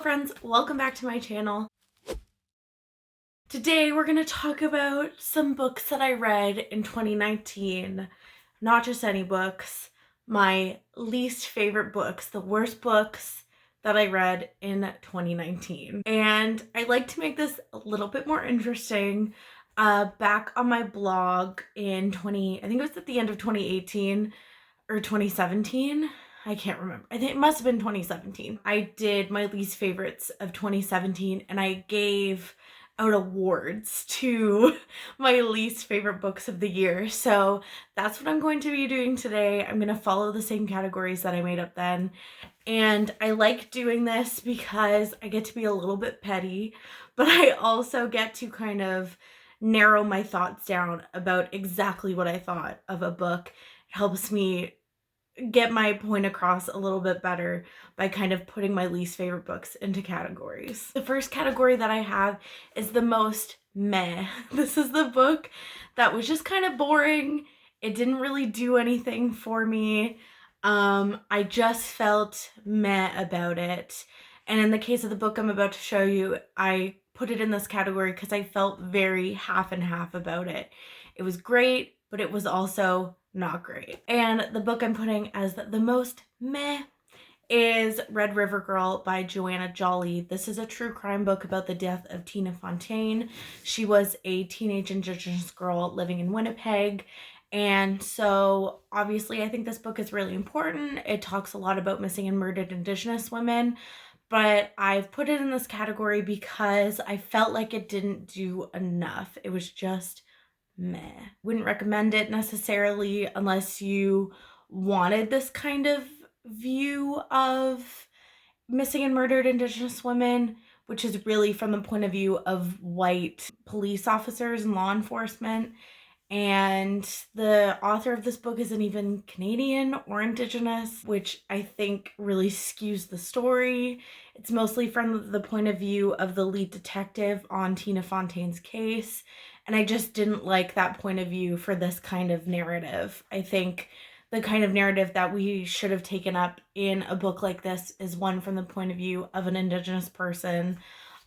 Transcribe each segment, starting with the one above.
friends, welcome back to my channel. Today we're going to talk about some books that I read in 2019. Not just any books, my least favorite books, the worst books that I read in 2019. And I like to make this a little bit more interesting. Back on my blog in I think it was at the end of 2018 or 2017. I can't remember. I think it must have been 2017. I did my least favorites of 2017 and I gave out awards to my least favorite books of the year. So that's what I'm going to be doing today. I'm going to follow the same categories that I made up then. And I like doing this because I get to be a little bit petty, but I also get to kind of narrow my thoughts down about exactly what I thought of a book. It helps me get my point across a little bit better by kind of putting my least favorite books into categories. The first category that I have is the most meh. This is the book that was just kind of boring. It didn't really do anything for me. I just felt meh about it. And in the case of the book I'm about to show you, I put it in this category because I felt very half and half about it. It was great, but it was also not great. And the book I'm putting as the most meh is Red River Girl by Joanna Jolly. This is a true crime book about the death of Tina Fontaine. She was a teenage Indigenous girl living in Winnipeg. And so obviously I think this book is really important. It talks a lot about missing and murdered Indigenous women, but I've put it in this category because I felt like it didn't do enough. It was just meh. Wouldn't recommend it necessarily unless you wanted this kind of view of missing and murdered Indigenous women, which is really from the point of view of white police officers and law enforcement. And the author of this book isn't even Canadian or Indigenous, which I think really skews the story. It's mostly from the point of view of the lead detective on Tina Fontaine's case. And I just didn't like that point of view for this kind of narrative. I think the kind of narrative that we should have taken up in a book like this is one from the point of view of an Indigenous person,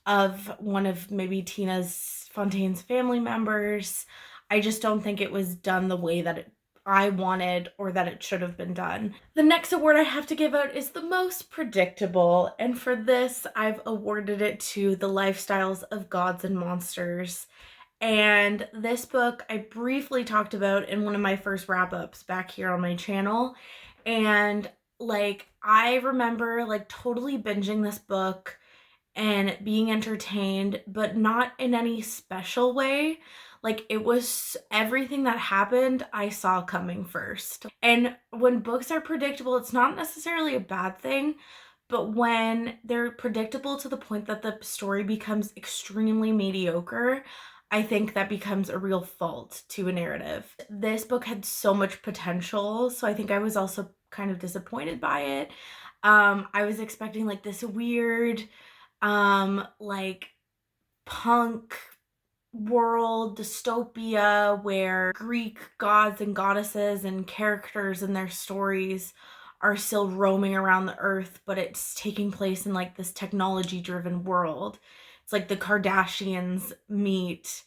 of one of maybe Tina's Fontaine's family members. I just don't think it was done the way that I wanted or that it should have been done. The next award I have to give out is the most predictable, and for this I've awarded it to The Lifestyles of Gods and Monsters. And this book I briefly talked about in one of my first wrap-ups back here on my channel. And I remember totally binging this book and being entertained, but not in any special way. It was everything that happened I saw coming first. And when books are predictable, it's not necessarily a bad thing, but when they're predictable to the point that the story becomes extremely mediocre, I think that becomes a real fault to a narrative. This book had so much potential, so I think I was also kind of disappointed by it. I was expecting this weird, punk world dystopia where Greek gods and goddesses and characters and their stories are still roaming around the earth, but it's taking place in this technology driven world. It's like the Kardashians meet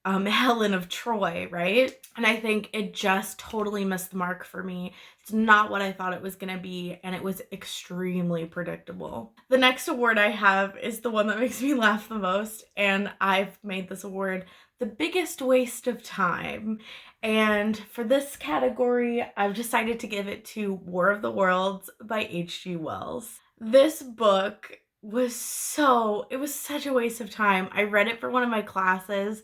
Helen of Troy, right? And I think it just totally missed the mark for me. It's not what I thought it was gonna be, and it was extremely predictable. The next award I have is the one that makes me laugh the most, and I've made this award the biggest waste of time. And for this category, I've decided to give it to War of the Worlds by H.G. Wells. This book was such a waste of time. I read it for one of my classes,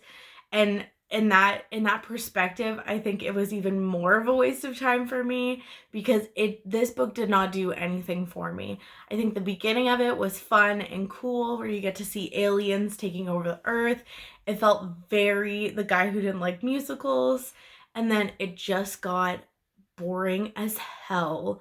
and in that perspective, I think it was even more of a waste of time for me because this book did not do anything for me. I think the beginning of it was fun and cool, where you get to see aliens taking over the earth. It felt very the guy who didn't like musicals, and then it just got boring as hell.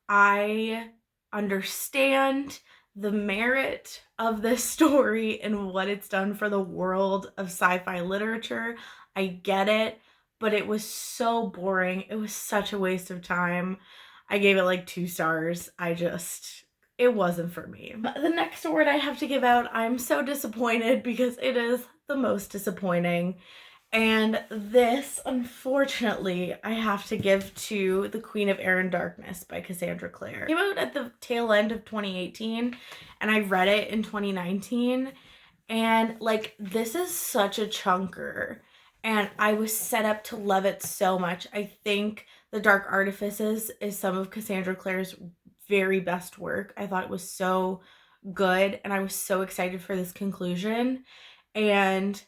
I understand the merit of this story and what it's done for the world of sci-fi literature. I get it, but it was so boring. It was such a waste of time. I gave it 2 stars. it wasn't for me. The next award I have to give out, I'm so disappointed because it is the most disappointing. And this, unfortunately, I have to give to The Queen of Air and Darkness by Cassandra Clare. It came out at the tail end of 2018, and I read it in 2019. And like, this is such a chunker, and I was set up to love it so much. I think The Dark Artifices is some of Cassandra Clare's very best work. I thought it was so good, and I was so excited for this conclusion. And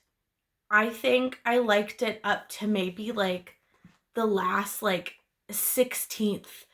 I think I liked it up to maybe like the last like 16th,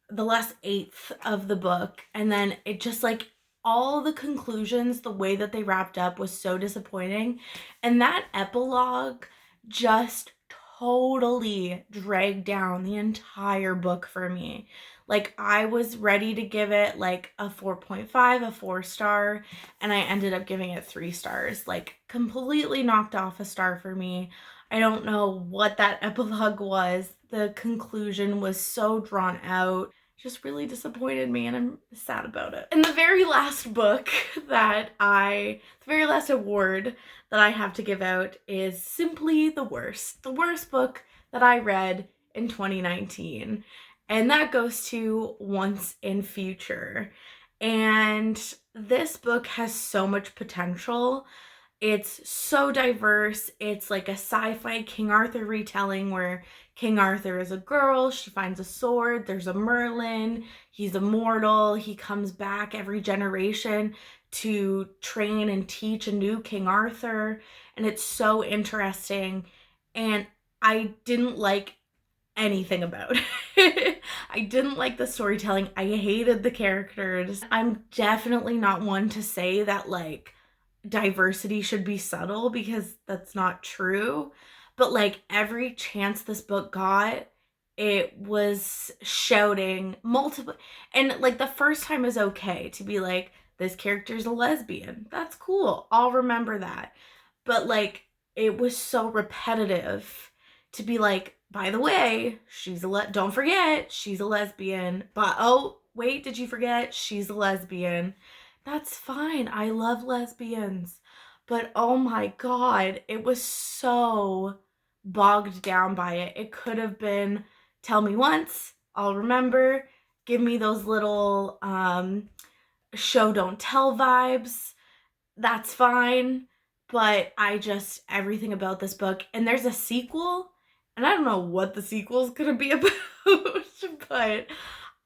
the last 8th of the book. And then it just like all the conclusions, the way that they wrapped up was so disappointing. And that epilogue just totally dragged down the entire book for me. Like, I was ready to give it like a 4.5, a 4-star, and I ended up giving it 3 stars. Like, completely knocked off a star for me. I don't know what that epilogue was. The conclusion was so drawn out. Just really disappointed me, and I'm sad about it. And the very last book the very last award that I have to give out is simply the worst book that I read in 2019. And that goes to Once and Future. And this book has so much potential. It's so diverse. It's like a sci-fi King Arthur retelling where King Arthur is a girl, she finds a sword, there's a Merlin, he's immortal, he comes back every generation to train and teach a new King Arthur, and it's so interesting, and I didn't like anything about it. I didn't like the storytelling. I hated the characters. I'm definitely not one to say that like diversity should be subtle, because that's not true. But like, every chance this book got, it was shouting multiple, and like the first time is okay to be like, this character's a lesbian. That's cool. I'll remember that. But like, it was so repetitive to be like, by the way, don't forget, she's a lesbian. But oh, wait, did you forget? She's a lesbian. That's fine. I love lesbians. But oh my God, it was so bogged down by it. It could have been, tell me once, I'll remember. Give me those little show don't tell vibes. That's fine. But everything about this book, and there's a sequel, and I don't know what the sequel is gonna be about, but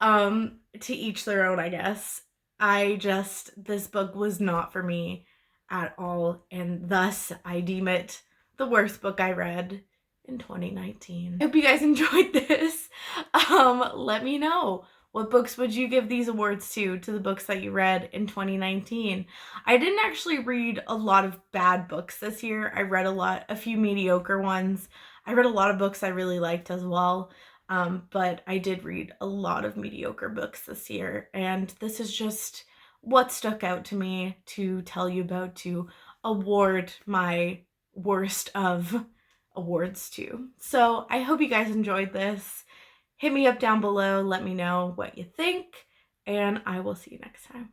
to each their own, I guess. This book was not for me at all, and thus I deem it the worst book I read in 2019. I hope you guys enjoyed this. Let me know. What books would you give these awards to the books that you read in 2019? I didn't actually read a lot of bad books this year. I read a few mediocre ones. I read a lot of books I really liked as well. But I did read a lot of mediocre books this year, and this is just what stuck out to me to tell you about, to award my worst of awards to. So I hope you guys enjoyed this. Hit me up down below, let me know what you think, and I will see you next time.